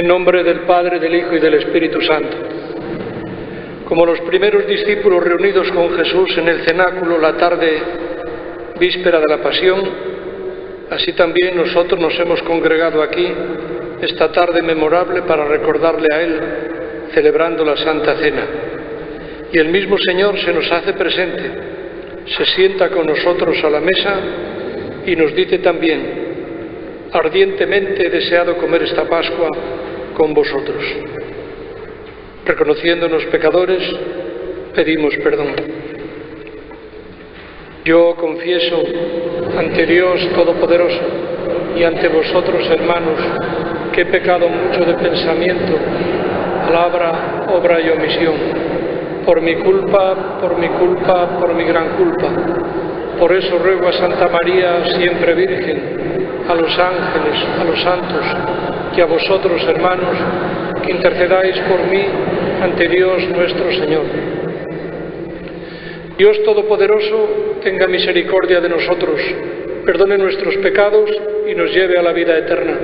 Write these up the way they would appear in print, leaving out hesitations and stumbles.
En nombre del Padre, del Hijo y del Espíritu Santo. Como los primeros discípulos reunidos con Jesús en el cenáculo la tarde víspera de la Pasión, así también nosotros nos hemos congregado aquí esta tarde memorable para recordarle a Él, celebrando la Santa Cena. Y el mismo Señor se nos hace presente, se sienta con nosotros a la mesa y nos dice también: ardientemente he deseado comer esta Pascua con vosotros. Reconociéndonos pecadores, pedimos perdón. Yo confieso ante Dios Todopoderoso y ante vosotros, hermanos, que he pecado mucho de pensamiento, palabra, obra y omisión, por mi culpa, por mi gran culpa. Por eso ruego a Santa María, siempre Virgen, a los ángeles, a los santos, y a vosotros, hermanos, que intercedáis por mí ante Dios nuestro Señor. Dios Todopoderoso tenga misericordia de nosotros, perdone nuestros pecados y nos lleve a la vida eterna.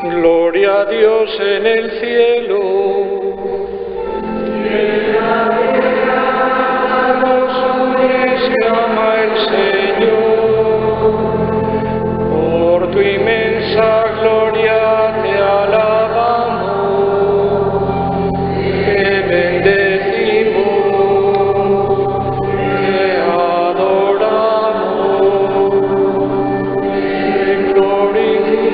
Gloria a Dios en el cielo. A los hombres que ama el Señor. Por tu inmensa gloria te alabamos, te bendecimos, te adoramos, te glorificamos.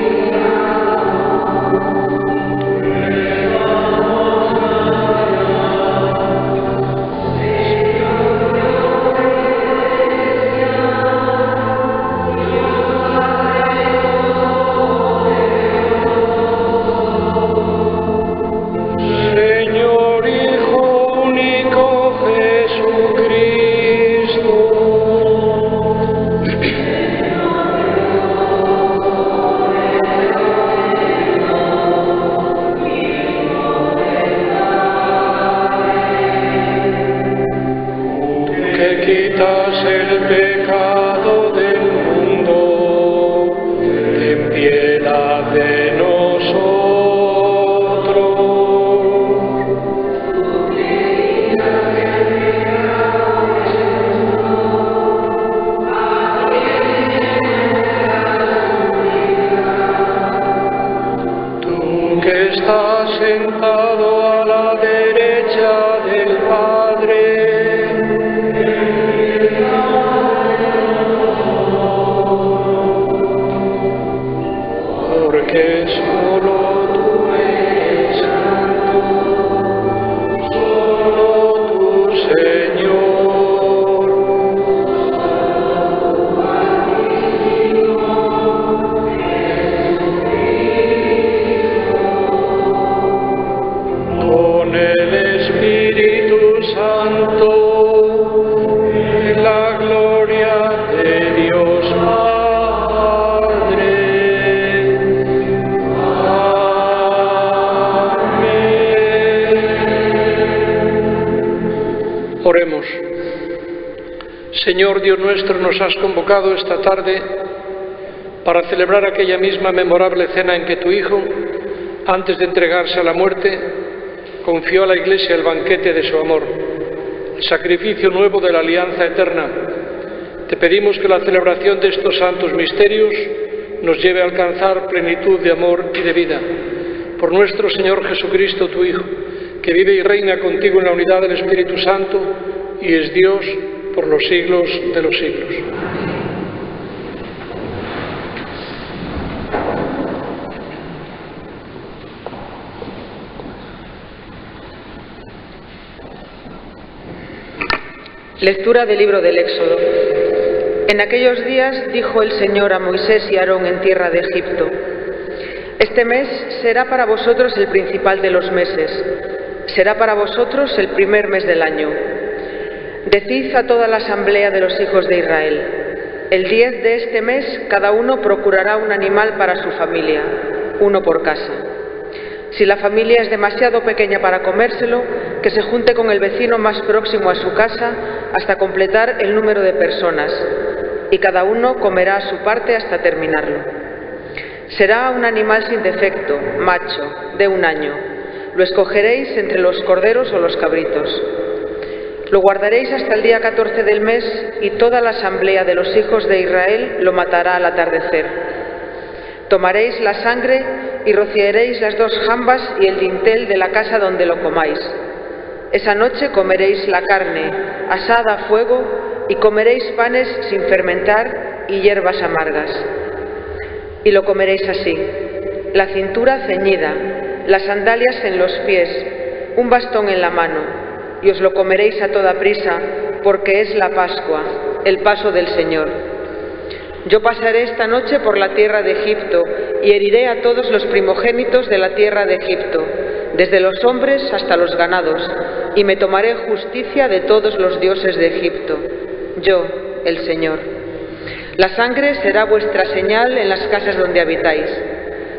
Quitas el pecado del mundo, ten piedad de nosotros. Tú que estás sentado a la derecha del Padre, porque solo tú eres santo, solo tú, Señor, con el Espíritu Santo, en la gloria de Dios Padre. Oremos. Señor Dios nuestro, nos has convocado esta tarde para celebrar aquella misma memorable cena en que tu Hijo, antes de entregarse a la muerte, confió a la Iglesia el banquete de su amor, el sacrificio nuevo de la alianza eterna. Te pedimos que la celebración de estos santos misterios nos lleve a alcanzar plenitud de amor y de vida. Por nuestro Señor Jesucristo, tu Hijo, que vive y reina contigo en la unidad del Espíritu Santo y es Dios por los siglos de los siglos. Lectura del libro del Éxodo. En aquellos días dijo el Señor a Moisés y a Aarón en tierra de Egipto: Este mes será para vosotros el principal de los meses, será para vosotros el primer mes del año. Decid a toda la asamblea de los hijos de Israel: el 10 de este mes cada uno procurará un animal para su familia, uno por casa. Si la familia es demasiado pequeña para comérselo, que se junte con el vecino más próximo a su casa hasta completar el número de personas, y cada uno comerá su parte hasta terminarlo. Será un animal sin defecto, macho, de 1 año. Lo escogeréis entre los corderos o los cabritos. Lo guardaréis hasta el día 14 del mes, y toda la asamblea de los hijos de Israel lo matará al atardecer. Tomaréis la sangre y rociaréis las 2 jambas y el dintel de la casa donde lo comáis. Esa noche comeréis la carne, asada a fuego, y comeréis panes sin fermentar y hierbas amargas. Y lo comeréis así: la cintura ceñida, las sandalias en los pies, un bastón en la mano, y os lo comeréis a toda prisa, porque es la Pascua, el paso del Señor. Yo pasaré esta noche por la tierra de Egipto y heriré a todos los primogénitos de la tierra de Egipto, desde los hombres hasta los ganados, y me tomaré justicia de todos los dioses de Egipto. Yo, el Señor. La sangre será vuestra señal en las casas donde habitáis.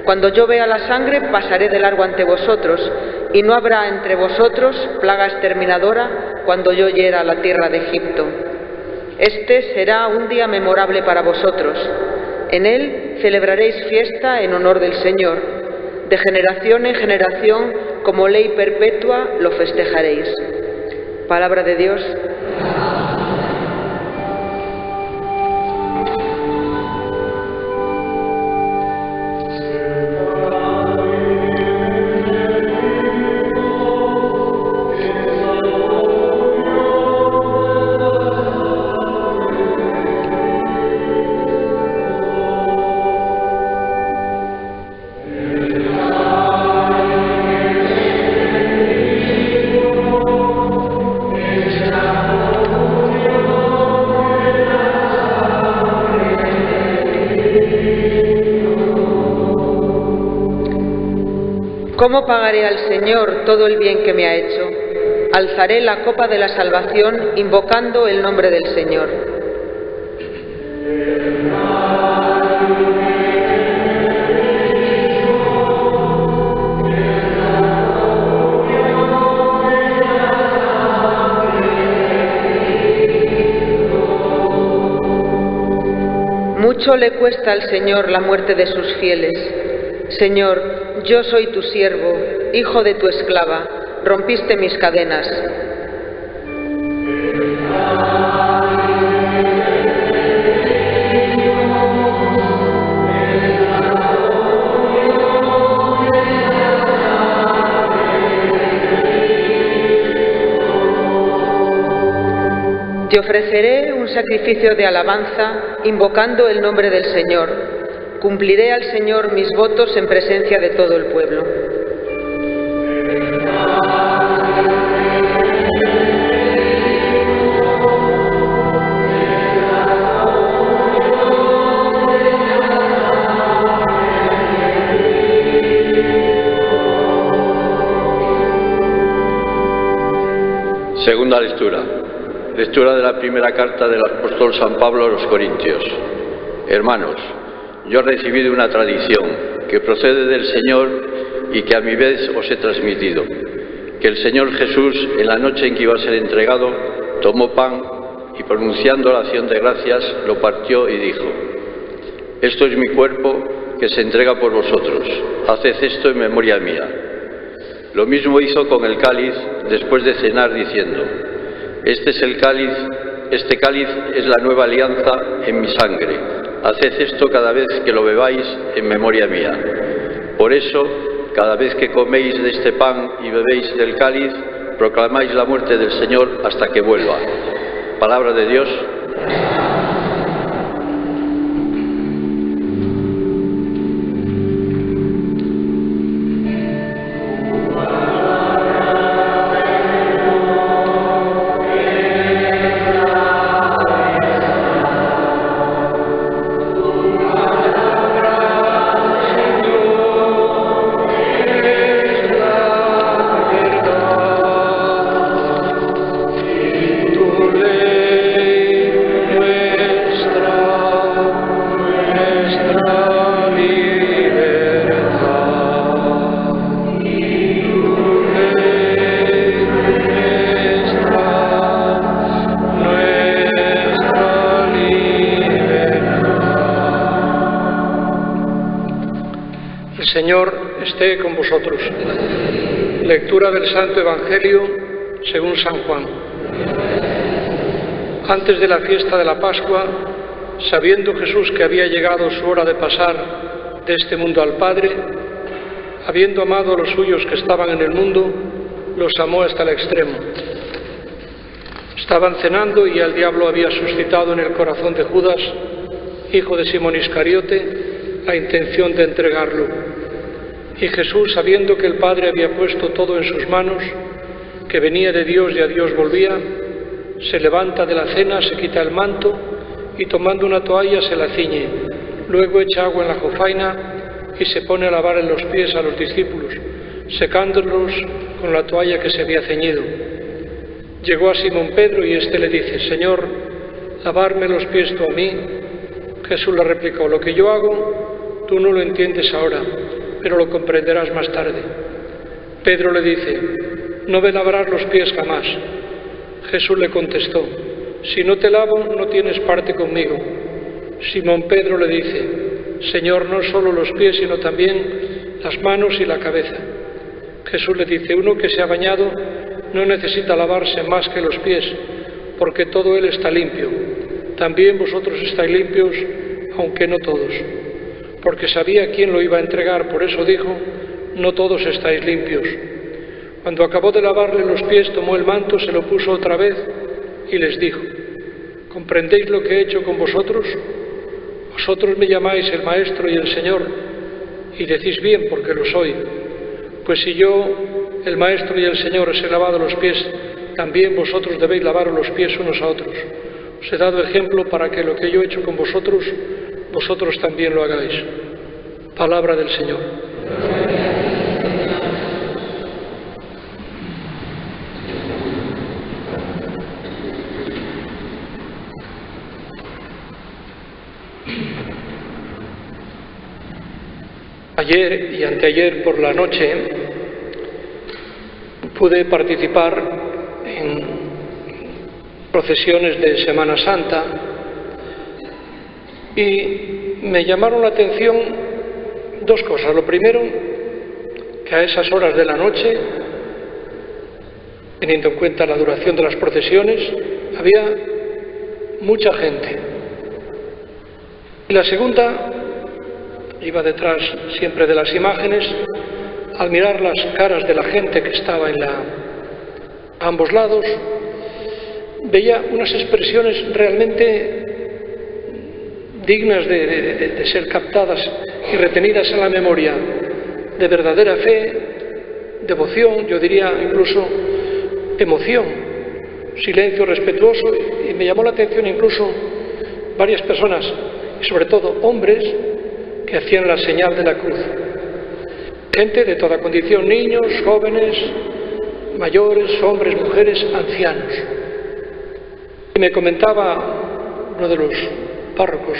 Cuando yo vea la sangre, pasaré de largo ante vosotros, y no habrá entre vosotros plaga exterminadora cuando yo hiera la tierra de Egipto. Este será un día memorable para vosotros. En él celebraréis fiesta en honor del Señor. De generación en generación, como ley perpetua, lo festejaréis. Palabra de Dios. ¿Cómo pagaré al Señor todo el bien que me ha hecho? Alzaré la copa de la salvación invocando el nombre del Señor. Mucho le cuesta al Señor la muerte de sus fieles. Señor, yo soy tu siervo, hijo de tu esclava, rompiste mis cadenas. Te ofreceré un sacrificio de alabanza, invocando el nombre del Señor. Cumpliré al Señor mis votos en presencia de todo el pueblo. Segunda lectura. Lectura de la primera carta del apóstol San Pablo a los Corintios. Hermanos, yo he recibido una tradición que procede del Señor y que a mi vez os he transmitido, que el Señor Jesús, en la noche en que iba a ser entregado, tomó pan y, pronunciando la acción de gracias, lo partió y dijo: Esto es mi cuerpo que se entrega por vosotros, haced esto en memoria mía. Lo mismo hizo con el cáliz después de cenar, diciendo: Este cáliz es la nueva alianza en mi sangre. Haced esto cada vez que lo bebáis en memoria mía. Por eso, cada vez que coméis de este pan y bebéis del cáliz, proclamáis la muerte del Señor hasta que vuelva. Palabra de Dios. esté con vosotros. Lectura del Santo Evangelio según San Juan. Antes de la fiesta de la Pascua, sabiendo Jesús que había llegado su hora de pasar de este mundo al Padre, habiendo amado a los suyos que estaban en el mundo, los amó hasta el extremo. Estaban cenando y el diablo había suscitado en el corazón de Judas, hijo de Simón Iscariote, la intención de entregarlo. Y Jesús, sabiendo que el Padre había puesto todo en sus manos, que venía de Dios y a Dios volvía, se levanta de la cena, se quita el manto y tomando una toalla se la ciñe. Luego echa agua en la jofaina y se pone a lavar en los pies a los discípulos, secándolos con la toalla que se había ceñido. Llegó a Simón Pedro y éste le dice: Señor, ¿lavarme los pies tú a mí? Jesús le replicó: lo que yo hago, tú no lo entiendes ahora, pero lo comprenderás más tarde. Pedro le dice: no me lavarás los pies jamás. Jesús le contestó: si no te lavo, no tienes parte conmigo. Simón Pedro le dice: Señor, no solo los pies, sino también las manos y la cabeza. Jesús le dice: uno que se ha bañado no necesita lavarse más que los pies, porque todo él está limpio. También vosotros estáis limpios, aunque no todos. Porque sabía quién lo iba a entregar, por eso dijo: no todos estáis limpios. Cuando acabó de lavarle los pies, tomó el manto, se lo puso otra vez y les dijo: ¿comprendéis lo que he hecho con vosotros? Vosotros me llamáis el Maestro y el Señor, y decís bien, porque lo soy. Pues si yo, el Maestro y el Señor, os he lavado los pies, también vosotros debéis lavaros los pies unos a otros. Os he dado ejemplo para que lo que yo he hecho con vosotros, vosotros también lo hagáis. Palabra del Señor. Ayer y anteayer por la noche pude participar en procesiones de Semana Santa y me llamaron la atención dos cosas. Lo primero, que a esas horas de la noche, teniendo en cuenta la duración de las procesiones, había mucha gente. Y la segunda, iba detrás siempre de las imágenes, al mirar las caras de la gente que estaba a ambos lados, veía unas expresiones realmente dignas de ser captadas y retenidas en la memoria, de verdadera fe, devoción, yo diría incluso emoción, silencio respetuoso, y me llamó la atención incluso varias personas, y sobre todo hombres, que hacían la señal de la cruz. Gente de toda condición, niños, jóvenes, mayores, hombres, mujeres, ancianos. Y me comentaba uno de los párrocos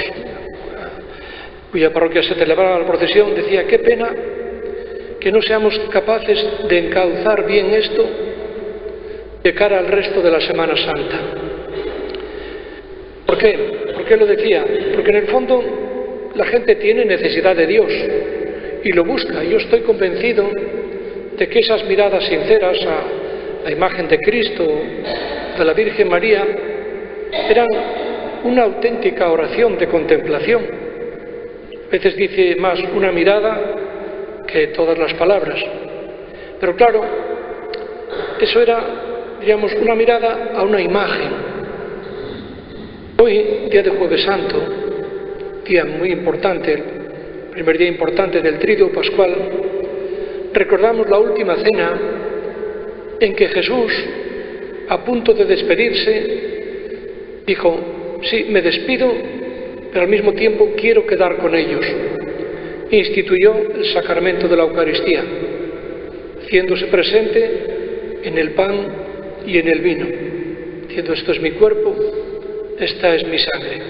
cuya parroquia se celebraba la procesión, decía: qué pena que no seamos capaces de encauzar bien esto de cara al resto de la Semana Santa. ¿Por qué? ¿Por qué lo decía? Porque en el fondo la gente tiene necesidad de Dios y lo busca. Yo estoy convencido de que esas miradas sinceras a la imagen de Cristo, de la Virgen María, eran una auténtica oración de contemplación. A veces dice más una mirada que todas las palabras. Pero claro, eso era, diríamos, una mirada a una imagen. Hoy, día de Jueves Santo, día muy importante, el primer día importante del Triduo Pascual, recordamos la última cena en que Jesús, a punto de despedirse, dijo: sí, me despido, pero al mismo tiempo quiero quedar con ellos. Instituyó el sacramento de la Eucaristía, haciéndose presente en el pan y en el vino, diciendo: esto es mi cuerpo, esta es mi sangre.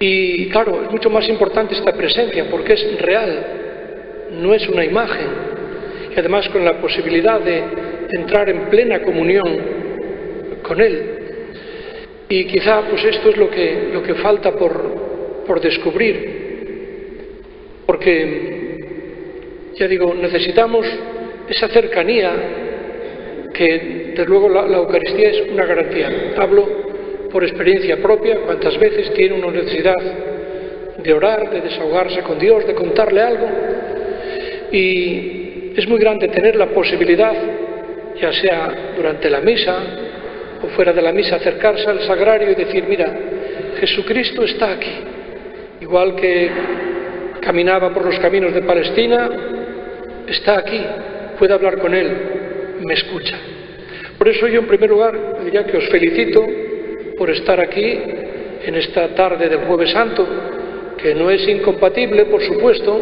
Y claro, es mucho más importante esta presencia porque es real, no es una imagen. Y además con la posibilidad de entrar en plena comunión con Él. Y quizá pues esto es lo que falta por descubrir. Porque ya digo, necesitamos esa cercanía que, desde luego, la Eucaristía es una garantía. Hablo por experiencia propia, cuántas veces tiene una necesidad de orar, de desahogarse con Dios, de contarle algo. Y es muy grande tener la posibilidad, ya sea durante la misa o fuera de la misa, acercarse al sagrario y decir: mira, Jesucristo está aquí. Igual que caminaba por los caminos de Palestina, está aquí, puedo hablar con Él, me escucha. Por eso yo, en primer lugar, diría que os felicito por estar aquí en esta tarde del Jueves Santo, que no es incompatible, por supuesto,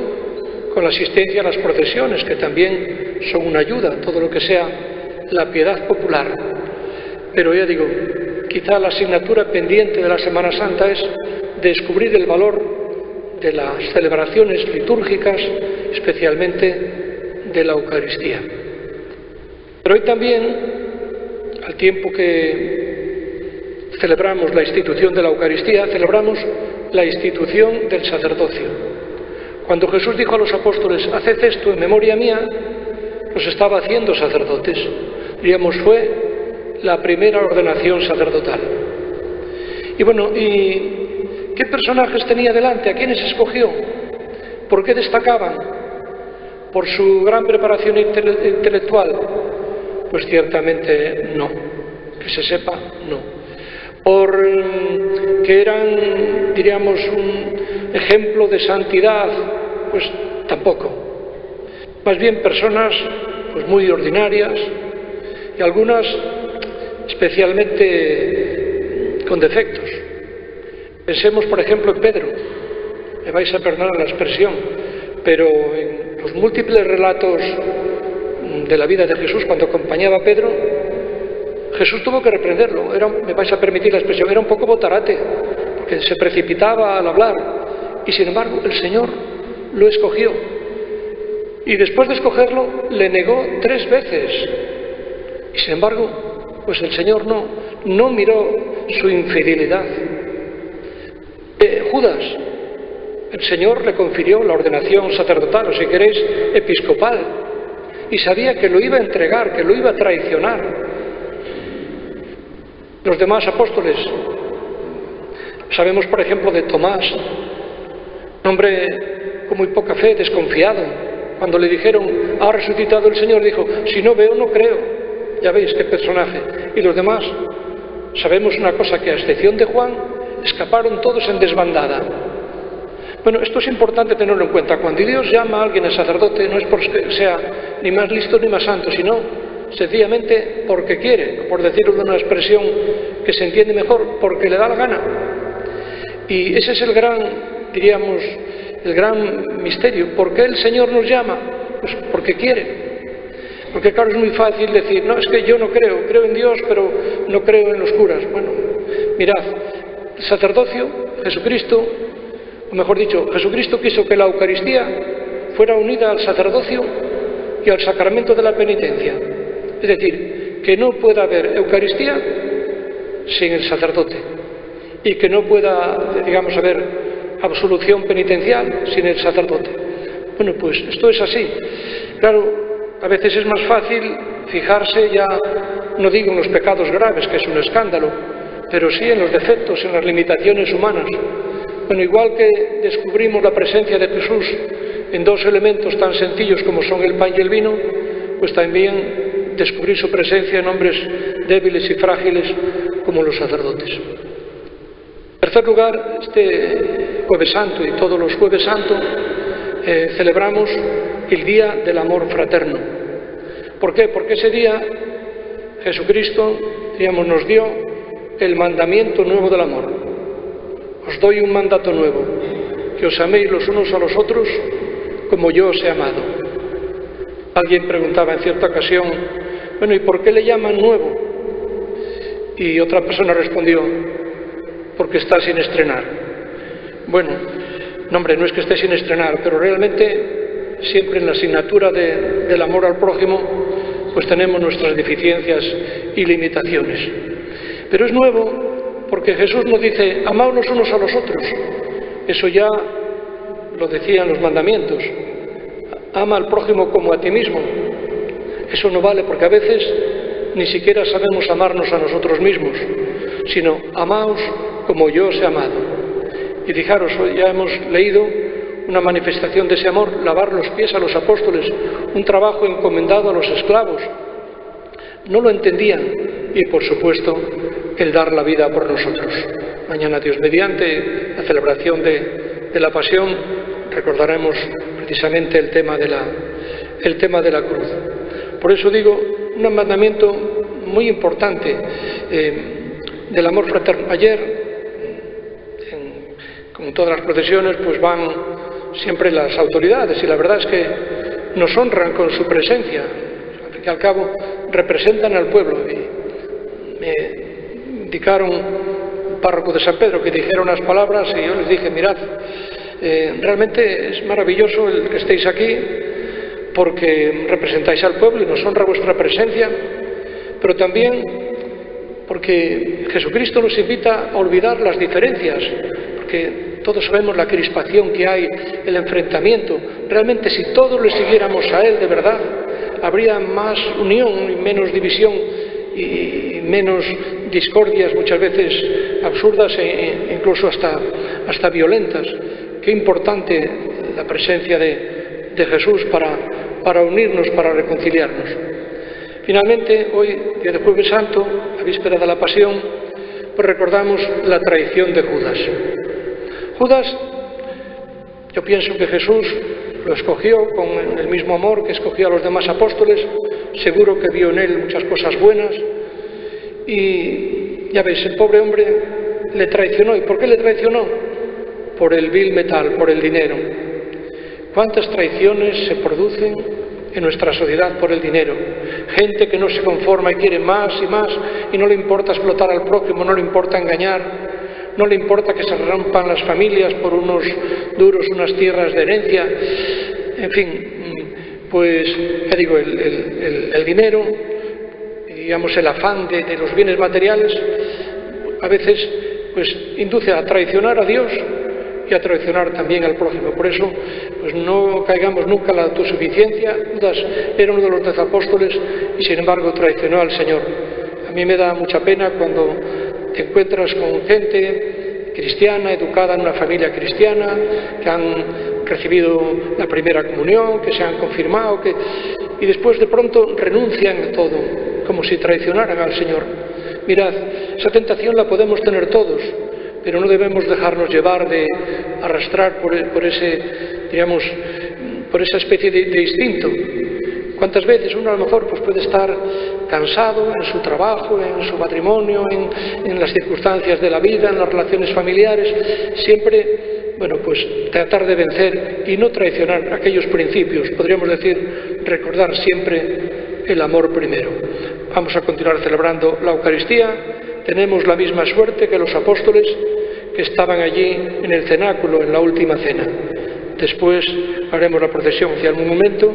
con la asistencia a las procesiones, que también son una ayuda, todo lo que sea la piedad popular. Pero ya digo, quizá la asignatura pendiente de la Semana Santa es descubrir el valor de las celebraciones litúrgicas, especialmente de la Eucaristía. Pero hoy también, al tiempo que celebramos la institución de la Eucaristía, celebramos la institución del sacerdocio. Cuando Jesús dijo a los apóstoles: haced esto en memoria mía, los estaba haciendo sacerdotes. Diríamos, fue la primera ordenación sacerdotal. Y bueno, ¿y qué personajes tenía delante? ¿A quiénes escogió? ¿Por qué destacaban? ¿Por su gran preparación intelectual? Pues ciertamente no. Que se sepa, no. ¿Por que eran, diríamos, un ejemplo de santidad? Pues tampoco. Más bien personas pues muy ordinarias, y algunas especialmente con defectos. Pensemos, por ejemplo, en Pedro. Me vais a perdonar la expresión, pero en los múltiples relatos de la vida de Jesús, cuando acompañaba a Pedro, Jesús tuvo que reprenderlo. Me vais a permitir la expresión, era un poco botarate, porque se precipitaba al hablar, y sin embargo el Señor lo escogió. Y después de escogerlo, le negó 3 veces. Y sin embargo, pues el Señor no miró su infidelidad. Judas, el Señor le confirió la ordenación sacerdotal, o si queréis, episcopal, y sabía que lo iba a entregar, que lo iba a traicionar. Los demás apóstoles, sabemos por ejemplo de Tomás, un hombre con muy poca fe, desconfiado. Cuando le dijeron: ha resucitado el Señor, dijo: si no veo, no creo. Ya veis qué personaje. Y los demás, sabemos una cosa, que a excepción de Juan, escaparon todos en desbandada. Bueno, esto es importante tenerlo en cuenta. Cuando Dios llama a alguien a sacerdote, no es porque sea ni más listo ni más santo, sino sencillamente porque quiere, por decirlo de una expresión que se entiende mejor, porque le da la gana. Y ese es el gran, diríamos, el gran misterio. ¿Por qué el Señor nos llama? Pues porque quiere. Porque claro, es muy fácil decir: no, es que yo no creo, creo en Dios, pero no creo en los curas. Bueno, mirad, el sacerdocio, Jesucristo, o mejor dicho, Jesucristo quiso que la Eucaristía fuera unida al sacerdocio y al sacramento de la penitencia. Es decir, que no pueda haber Eucaristía sin el sacerdote, y que no pueda, digamos, haber absolución penitencial sin el sacerdote. Bueno, pues esto es así. Claro, a veces es más fácil fijarse, ya no digo en los pecados graves, que es un escándalo, pero sí en los defectos, en las limitaciones humanas. Bueno, igual que descubrimos la presencia de Jesús en 2 elementos tan sencillos como son el pan y el vino, pues también descubrir su presencia en hombres débiles y frágiles como los sacerdotes. En tercer lugar, este Jueves Santo y todos los Jueves Santos celebramos el Día del Amor Fraterno. ¿Por qué? Porque ese día Jesucristo, digamos, nos dio el mandamiento nuevo del amor. Os doy un mandato nuevo, que os améis los unos a los otros como yo os he amado. Alguien preguntaba en cierta ocasión: bueno, ¿y por qué le llaman nuevo? Y otra persona respondió: porque está sin estrenar. Bueno, no, hombre, no es que esté sin estrenar, pero realmente siempre en la asignatura del amor al prójimo pues tenemos nuestras deficiencias y limitaciones. Pero es nuevo porque Jesús nos dice: amaos los unos a los otros. Eso ya lo decían los mandamientos. ama al prójimo como a ti mismo. Eso no vale porque a veces ni siquiera sabemos amarnos a nosotros mismos, sino amaos como yo os he amado. Y fijaros, hoy ya hemos leído una manifestación de ese amor, lavar los pies a los apóstoles, un trabajo encomendado a los esclavos. No lo entendían y, por supuesto, el dar la vida por nosotros. Mañana, Dios mediante, la celebración de la Pasión, recordaremos precisamente el tema de la cruz. Por eso digo, un mandamiento muy importante del amor fraterno. Ayer, como todas las procesiones, pues van siempre las autoridades y la verdad es que nos honran con su presencia. Al fin y al cabo, representan al pueblo. Y me indicaron el párroco de San Pedro que dijera unas palabras y yo les dije, mirad, realmente es maravilloso el que estéis aquí porque representáis al pueblo y nos honra vuestra presencia, pero también porque Jesucristo nos invita a olvidar las diferencias, porque todos sabemos la crispación que hay, el enfrentamiento. Realmente, si todos le siguiéramos a Él de verdad, habría más unión y menos división y menos discordias, muchas veces absurdas e incluso hasta violentas. Qué importante la presencia de Jesús para unirnos, para reconciliarnos. Finalmente, hoy, día de Jueves Santo, la víspera de la Pasión, pues recordamos la traición de Judas. Judas, yo pienso que Jesús lo escogió con el mismo amor que escogió a los demás apóstoles, seguro que vio en él muchas cosas buenas y ya veis, el pobre hombre le traicionó. ¿Y por qué le traicionó? Por el vil metal, por el dinero. ¿Cuántas traiciones se producen en nuestra sociedad por el dinero? Gente que no se conforma y quiere más y más y no le importa explotar al prójimo, no le importa engañar, no le importa que se rompan las familias por unos duros, unas tierras de herencia. En fin, pues ya digo, el dinero, digamos el afán de los bienes materiales, a veces pues induce a traicionar a Dios y a traicionar también al prójimo. Por eso, pues no caigamos nunca en la autosuficiencia. Judas era uno de los 10 apóstoles y sin embargo traicionó al Señor. A mí me da mucha pena cuando te encuentras con gente cristiana, educada en una familia cristiana, que han recibido la primera comunión, que se han confirmado, y después de pronto renuncian a todo, como si traicionaran al Señor. Mirad, esa tentación la podemos tener todos, pero no debemos dejarnos llevar de arrastrar por ese, digamos, por esa especie de instinto. ¿Cuántas veces uno a lo mejor pues puede estar cansado en su trabajo, en su matrimonio, en las circunstancias de la vida, en las relaciones familiares? Siempre, bueno, pues tratar de vencer y no traicionar aquellos principios. Podríamos decir, recordar siempre el amor primero. Vamos a continuar celebrando la Eucaristía. Tenemos la misma suerte que los apóstoles que estaban allí en el cenáculo, en la última cena. Después haremos la procesión hacia el monumento.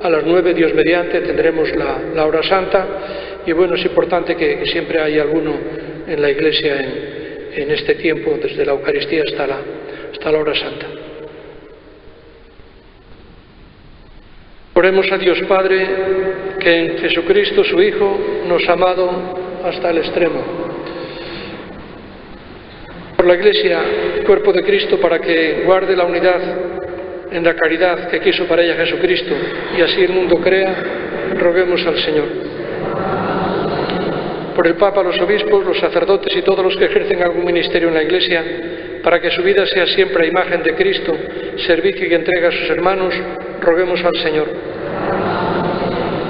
A las 9, Dios mediante, tendremos la hora santa. Y bueno, es importante que siempre haya alguno en la iglesia en este tiempo, desde la Eucaristía hasta la hora santa. Oremos a Dios Padre, que en Jesucristo su Hijo nos ha amado hasta el extremo. Por la Iglesia, cuerpo de Cristo, para que guarde la unidad en la caridad que quiso para ella Jesucristo y así el mundo crea, roguemos al Señor. Por el Papa, los obispos, los sacerdotes y todos los que ejercen algún ministerio en la Iglesia, para que su vida sea siempre a imagen de Cristo, servicio y entrega a sus hermanos, roguemos al Señor.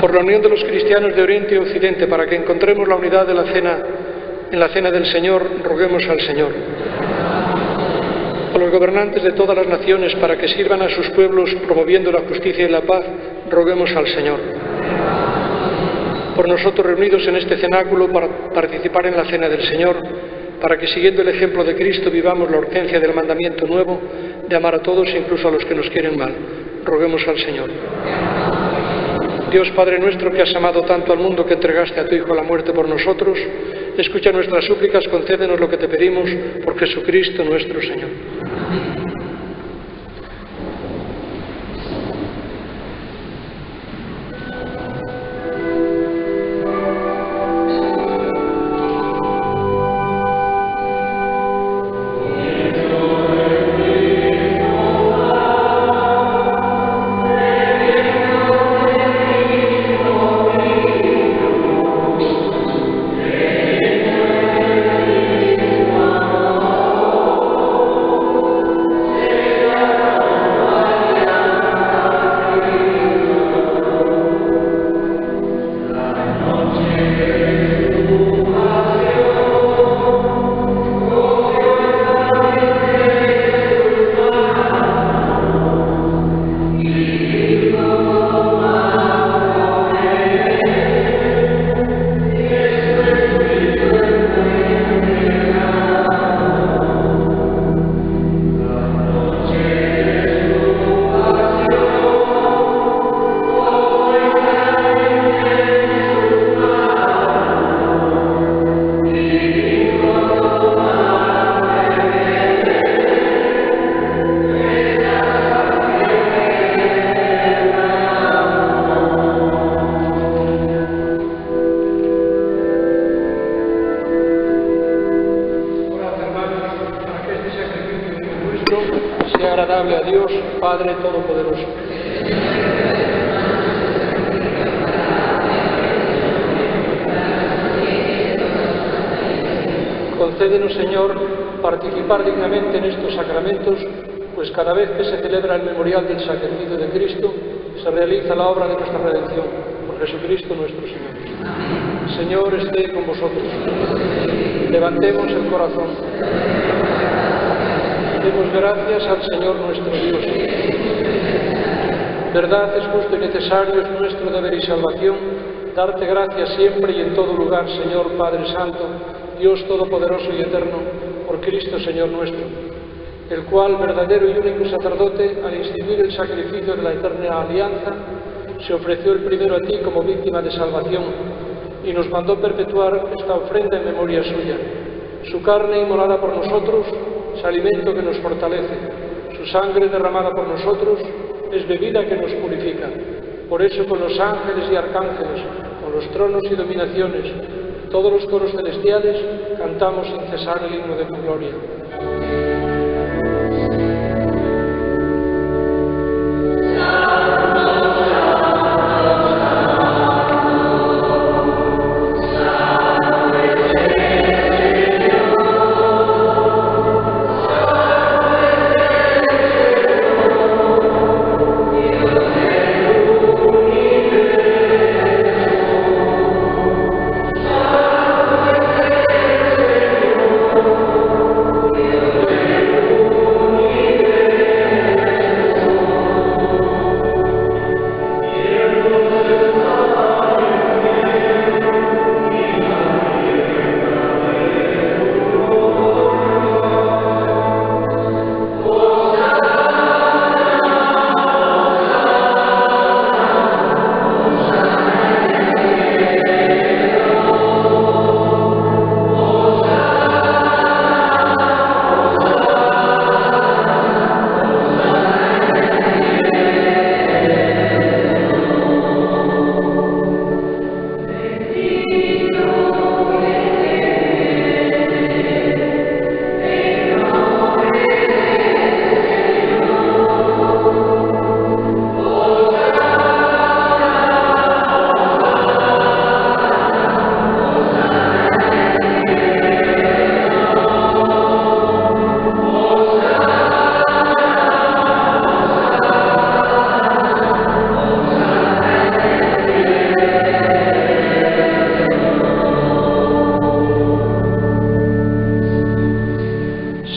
Por la unión de los cristianos de Oriente y Occidente, para que encontremos la unidad de la cena, en la cena del Señor, roguemos al Señor. Por los gobernantes de todas las naciones, para que sirvan a sus pueblos promoviendo la justicia y la paz, roguemos al Señor. Por nosotros reunidos en este cenáculo para participar en la cena del Señor, para que siguiendo el ejemplo de Cristo vivamos la urgencia del mandamiento nuevo de amar a todos, incluso a los que nos quieren mal. Roguemos al Señor. Dios Padre nuestro, que has amado tanto al mundo que entregaste a tu Hijo a la muerte por nosotros, escucha nuestras súplicas, concédenos lo que te pedimos por Jesucristo nuestro Señor. Padre Todopoderoso. Concédenos, Señor, participar dignamente en estos sacramentos, pues cada vez que se celebra el memorial del sacrificio de Cristo, se realiza la obra de nuestra redención, por Jesucristo nuestro Señor. Señor esté con vosotros. Levantemos el corazón. Demos gracias al Señor nuestro Dios. Verdad, es justo y necesario, es nuestro deber y salvación, darte gracias siempre y en todo lugar, Señor Padre Santo, Dios Todopoderoso y Eterno, por Cristo Señor nuestro, el cual, verdadero y único sacerdote, al instituir el sacrificio de la eterna alianza, se ofreció el primero a ti como víctima de salvación y nos mandó perpetuar esta ofrenda en memoria suya. Su carne inmolada por nosotros es alimento que nos fortalece, su sangre derramada por nosotros es bebida que nos purifica. Por eso con los ángeles y arcángeles, con los tronos y dominaciones, todos los coros celestiales, cantamos sin cesar el himno de tu gloria.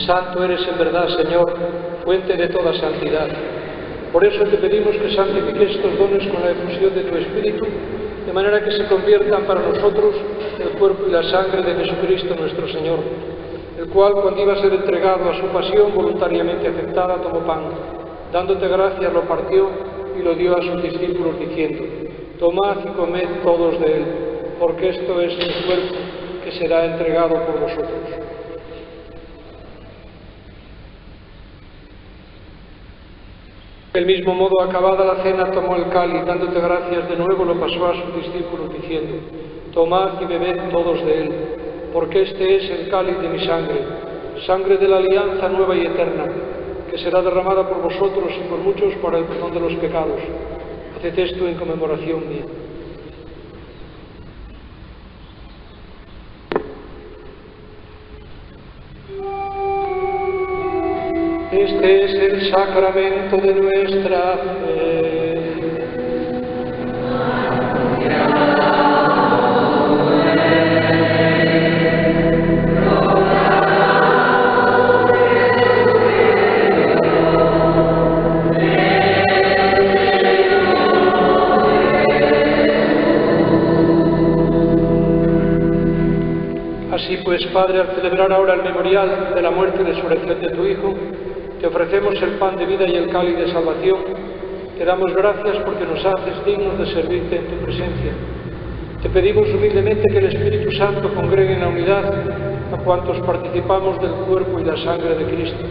Santo eres en verdad, Señor, fuente de toda santidad. Por eso te pedimos que santifiques estos dones con la efusión de tu Espíritu, de manera que se conviertan para nosotros el cuerpo y la sangre de Jesucristo nuestro Señor, el cual, cuando iba a ser entregado a su pasión voluntariamente aceptada, tomó pan, dándote gracias, lo partió y lo dio a sus discípulos, diciendo: tomad y comed todos de él, porque esto es mi cuerpo que será entregado por vosotros. Del mismo modo, acabada la cena, tomó el cáliz, dándote gracias de nuevo, lo pasó a sus discípulos, diciendo: tomad y bebed todos de él, porque este es el cáliz de mi sangre, sangre de la alianza nueva y eterna, que será derramada por vosotros y por muchos para el perdón de los pecados. Haced esto en conmemoración mía. Este es el sacramento de nuestra fe. Así pues, Padre, al celebrar ahora el memorial de la muerte y resurrección de tu Hijo, te ofrecemos el pan de vida y el cáliz de salvación. Te damos gracias porque nos haces dignos de servirte en tu presencia. Te pedimos humildemente que el Espíritu Santo congregue en la unidad a cuantos participamos del cuerpo y la sangre de Cristo.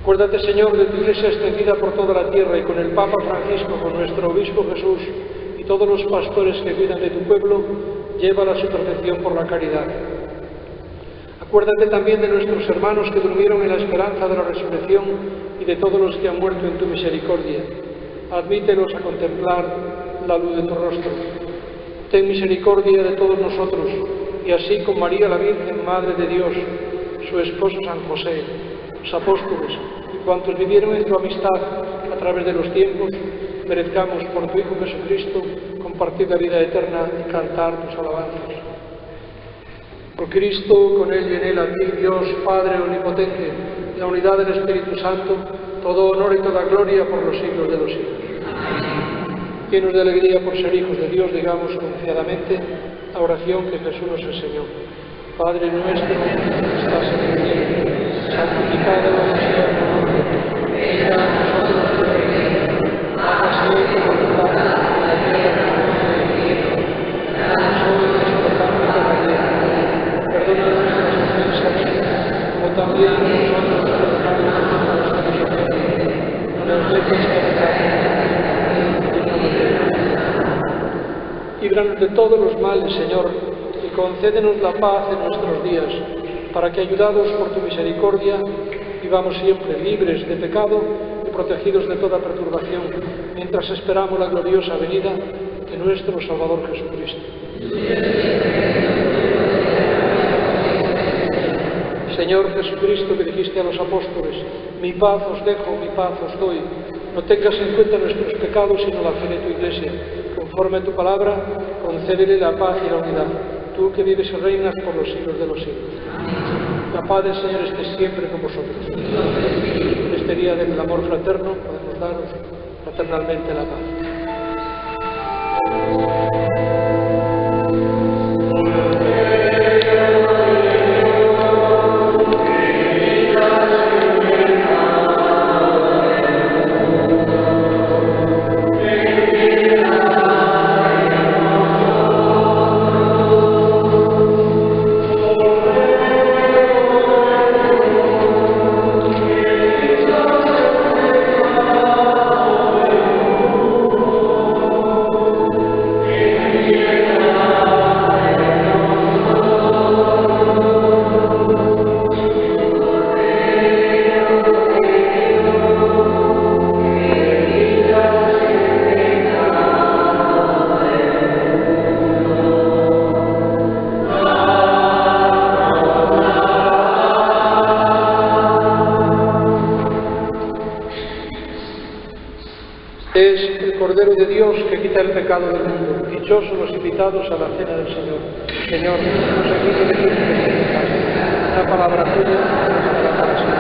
Acuérdate, Señor, de tu Iglesia extendida por toda la tierra y con el Papa Francisco, con nuestro Obispo Jesús y todos los pastores que cuidan de tu pueblo, llévala a su perfección por la caridad. Acuérdate también de nuestros hermanos que durmieron en la esperanza de la resurrección y de todos los que han muerto en tu misericordia. Admítelos a contemplar la luz de tu rostro. Ten misericordia de todos nosotros, y así con María la Virgen, Madre de Dios, su esposo San José, los apóstoles y cuantos vivieron en tu amistad a través de los tiempos, merezcamos por tu Hijo Jesucristo compartir la vida eterna y cantar tus alabanzas. Por Cristo, con Él y en Él, a ti, Dios, Padre Omnipotente, en la unidad del Espíritu Santo, todo honor y toda gloria por los siglos de los siglos. Llenos de alegría por ser hijos de Dios, digamos confiadamente la oración que Jesús nos enseñó. Padre nuestro, que estás en el cielo, santificado sea tu nombre. Venga a nosotros tu reino. Hágase tu voluntad en la tierra como en el cielo. Danos hoy nuestro pan de cada día. Perdona nuestras ofensas, como también nosotros perdonamos a los que nos ofenden. No nos dejes caer. Líbranos de todos los males, Señor, y concédenos la paz en nuestros días, para que, ayudados por tu misericordia, vivamos siempre libres de pecado y protegidos de toda perturbación, mientras esperamos la gloriosa venida de nuestro Salvador Jesucristo. Señor Jesucristo, que dijiste a los apóstoles: mi paz os dejo, mi paz os doy. No tengas en cuenta nuestros pecados, sino la fe de tu Iglesia. Conforme a tu palabra, concédele la paz y la unidad, tú que vives y reinas por los siglos de los siglos. La paz del Señor esté siempre con vosotros. En este día del amor fraterno podemos daros fraternalmente la paz. Es el Cordero de Dios que quita el pecado del mundo. Dichosos los invitados a la cena del Señor. Señor, nos ayude de tu una palabra tuya será para siempre.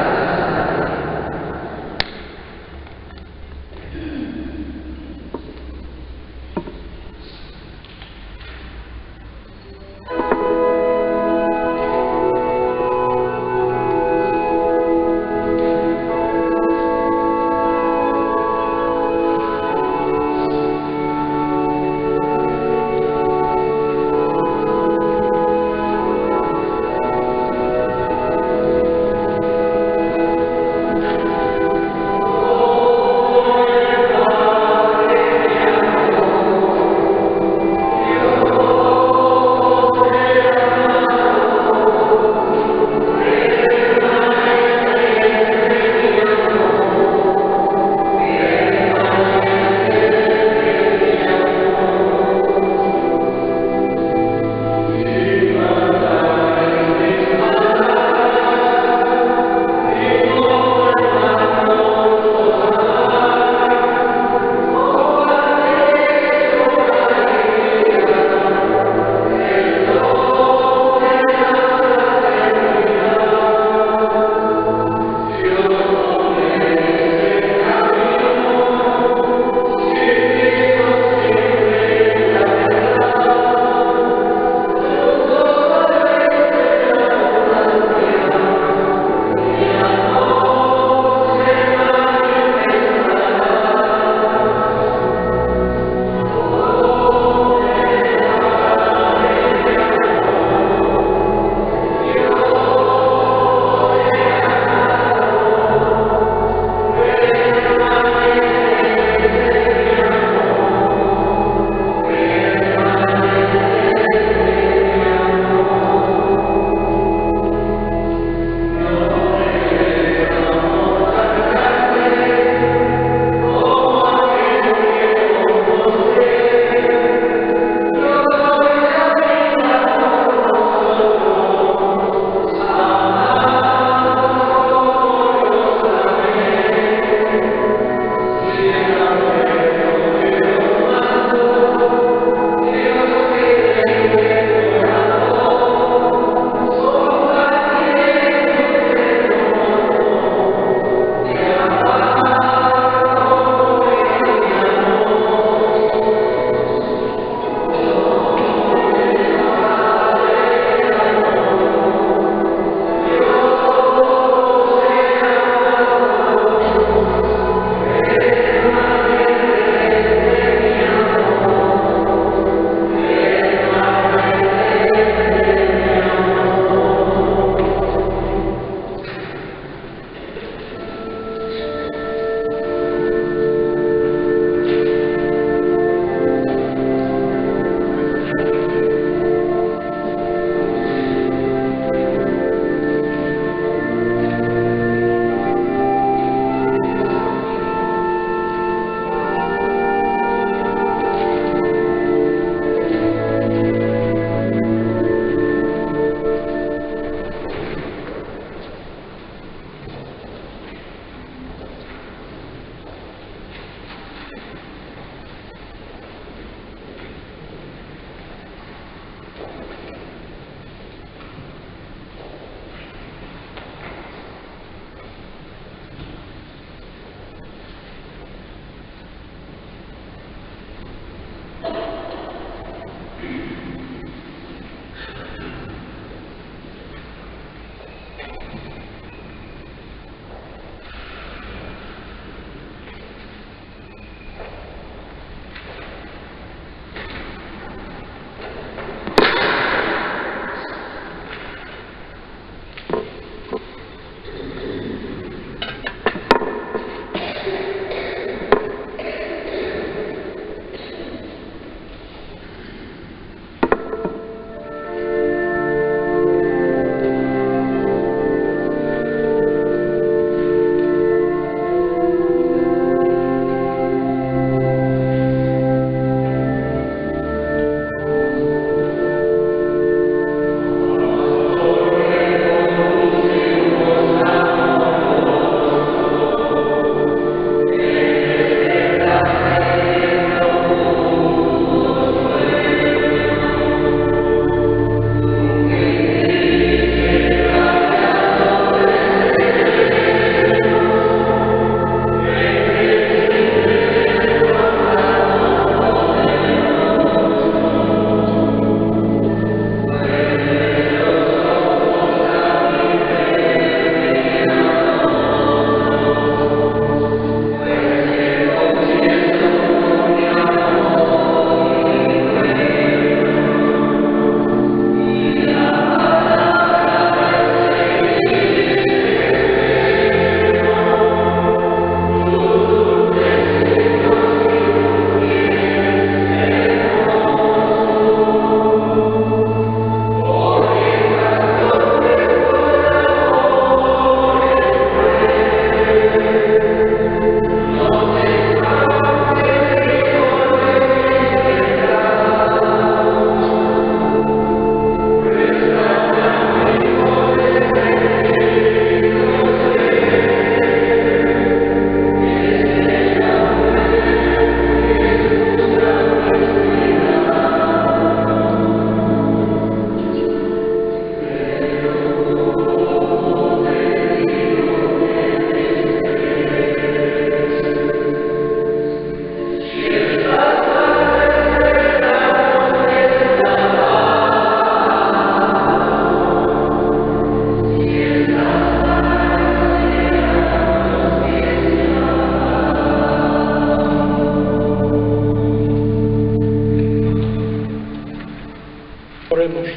Oremos.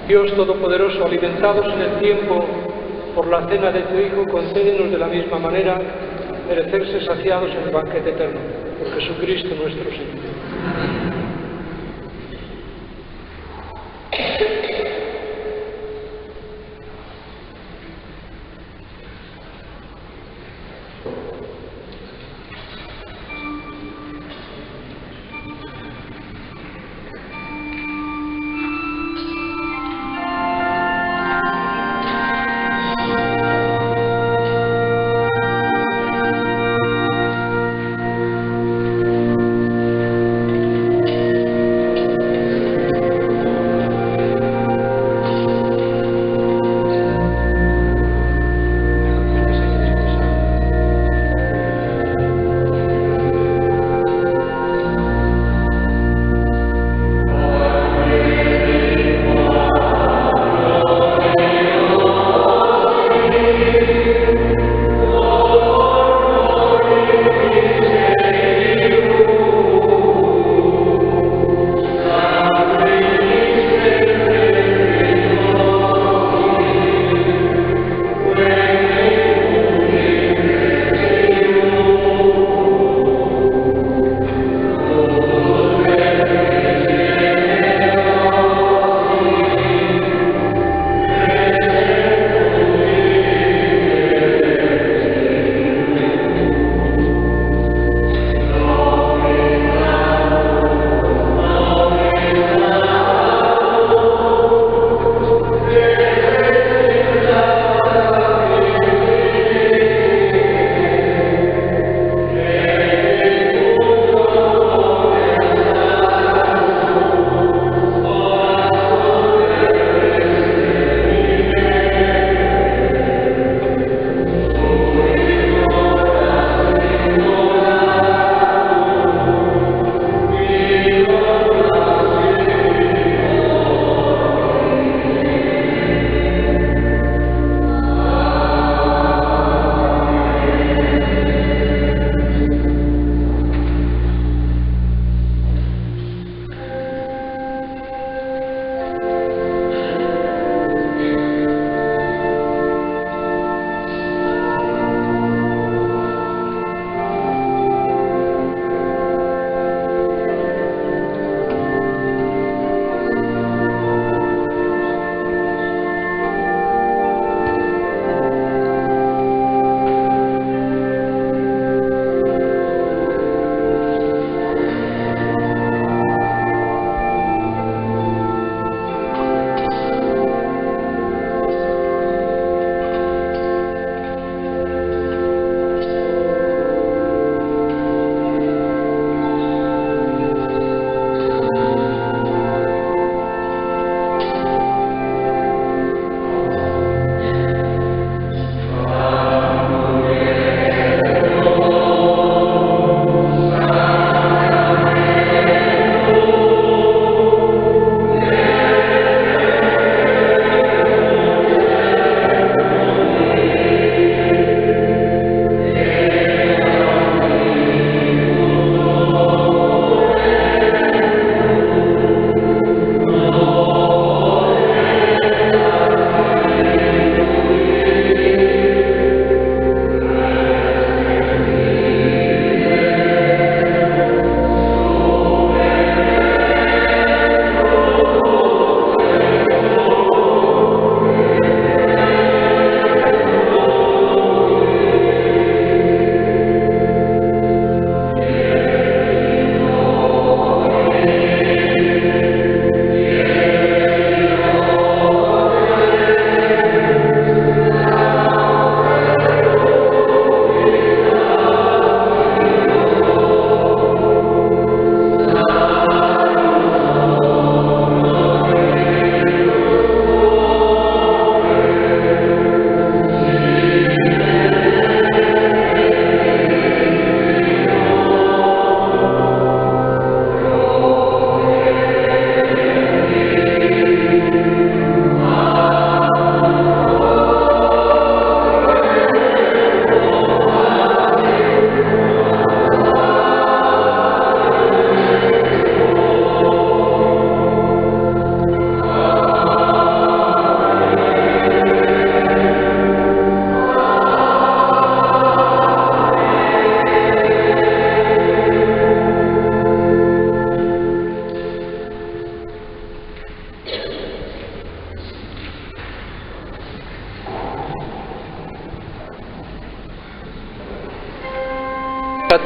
Dios Todopoderoso, alimentados en el tiempo por la cena de tu Hijo, concédenos de la misma manera merecerse saciados en el banquete eterno. Por Jesucristo nuestro Señor.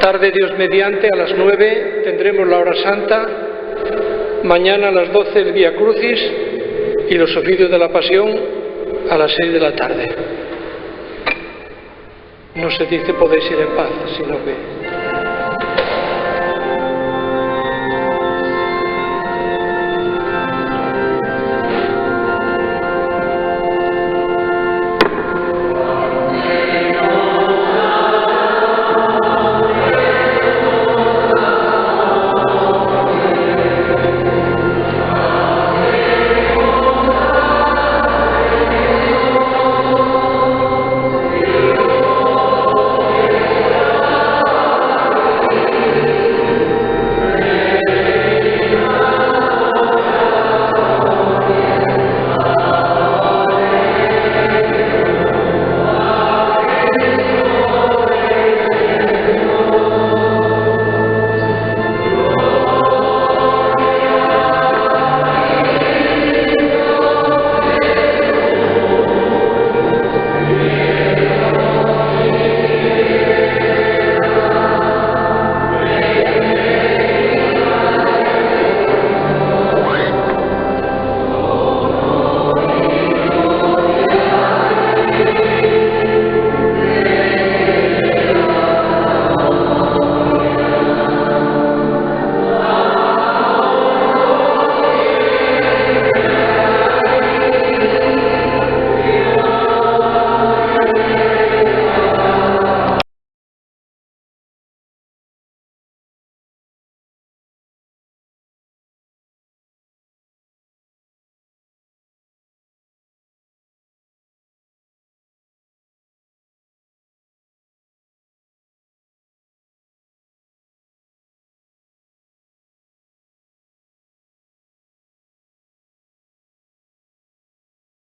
tarde, Dios mediante, a las 9 tendremos la hora santa, mañana a las 12 el Vía Crucis y los oficios de la Pasión a las 6 de la tarde. No se dice podéis ir en paz, sino que